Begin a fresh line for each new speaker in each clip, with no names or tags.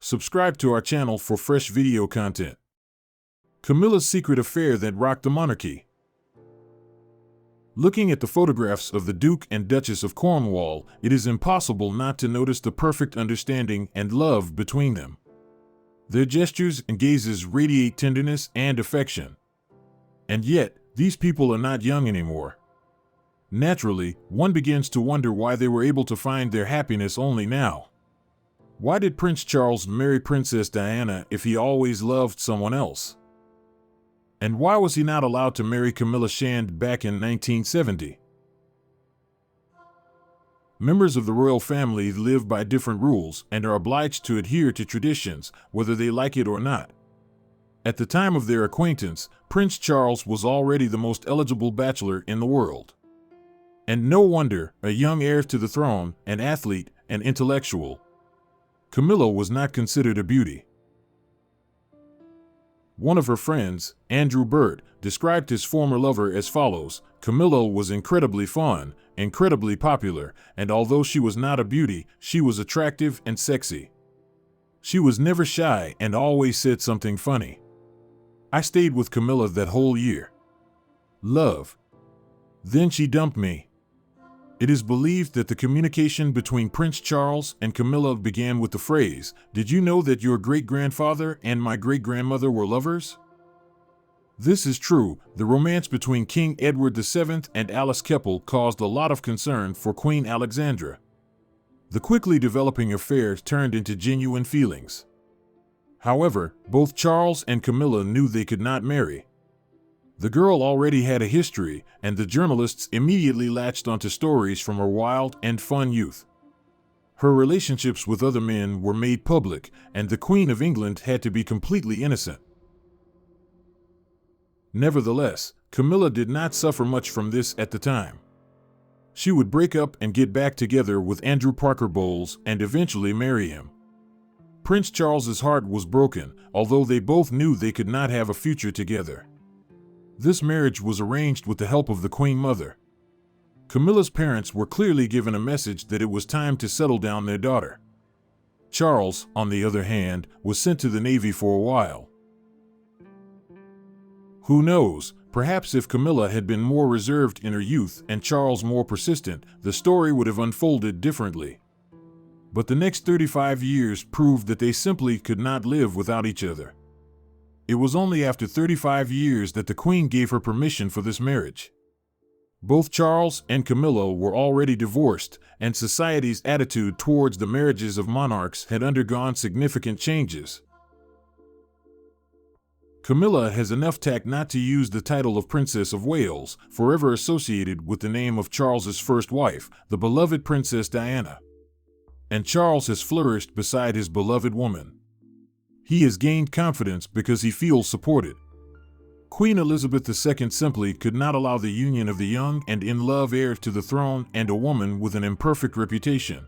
Subscribe to our channel for fresh video content. Camilla's secret affair that rocked the monarchy. Looking at the photographs of the Duke and Duchess of Cornwall, it is impossible not to notice the perfect understanding and love between them. Their gestures and gazes radiate tenderness and affection. And yet, these people are not young anymore. Naturally, one begins to wonder why they were able to find their happiness only now. Why did Prince Charles marry Princess Diana if he always loved someone else? And why was he not allowed to marry Camilla Shand back in 1970? Members of the royal family live by different rules and are obliged to adhere to traditions, whether they like it or not. At the time of their acquaintance, Prince Charles was already the most eligible bachelor in the world. And no wonder, a young heir to the throne, an athlete, an intellectual. Camilla was not considered a beauty. One of her friends, Andrew Bird, described his former lover as follows: Camilla was incredibly fun, incredibly popular, and although she was not a beauty, she was attractive and sexy. She was never shy and always said something funny. I stayed with Camilla that whole year. Love. Then she dumped me. It is believed that the communication between Prince Charles and Camilla began with the phrase, "Did you know that your great-grandfather and my great-grandmother were lovers?" This is true. The romance between King Edward VII and Alice Keppel caused a lot of concern for Queen Alexandra. The quickly developing affair turned into genuine feelings. However, both Charles and Camilla knew they could not marry. The girl already had a history, and the journalists immediately latched onto stories from her wild and fun youth. Her relationships with other men were made public, and the Queen of England had to be completely innocent. Nevertheless, Camilla did not suffer much from this at the time. She would break up and get back together with Andrew Parker Bowles and eventually marry him. Prince Charles's heart was broken, although they both knew they could not have a future together. This marriage was arranged with the help of the Queen Mother. Camilla's parents were clearly given a message that it was time to settle down their daughter. Charles, on the other hand, was sent to the Navy for a while. Who knows, perhaps if Camilla had been more reserved in her youth and Charles more persistent, the story would have unfolded differently. But the next 35 years proved that they simply could not live without each other. It was only after 35 years that the Queen gave her permission for this marriage. Both Charles and Camilla were already divorced, and society's attitude towards the marriages of monarchs had undergone significant changes. Camilla has enough tact not to use the title of Princess of Wales, forever associated with the name of Charles's first wife, the beloved Princess Diana. And Charles has flourished beside his beloved woman. He has gained confidence because he feels supported. Queen Elizabeth II simply could not allow the union of the young and in-love heir to the throne and a woman with an imperfect reputation.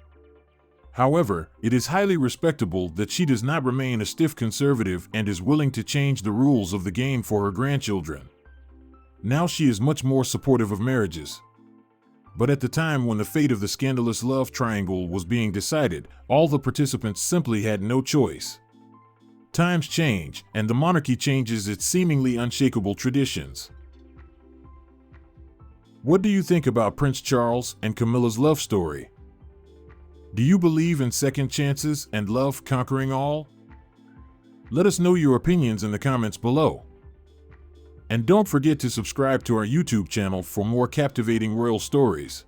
However, it is highly respectable that she does not remain a stiff conservative and is willing to change the rules of the game for her grandchildren. Now she is much more supportive of marriages. But at the time when the fate of the scandalous love triangle was being decided, all the participants simply had no choice. Times change, and the monarchy changes its seemingly unshakable traditions. What do you think about Prince Charles and Camilla's love story? Do you believe in second chances and love conquering all? Let us know your opinions in the comments below. And don't forget to subscribe to our YouTube channel for more captivating royal stories.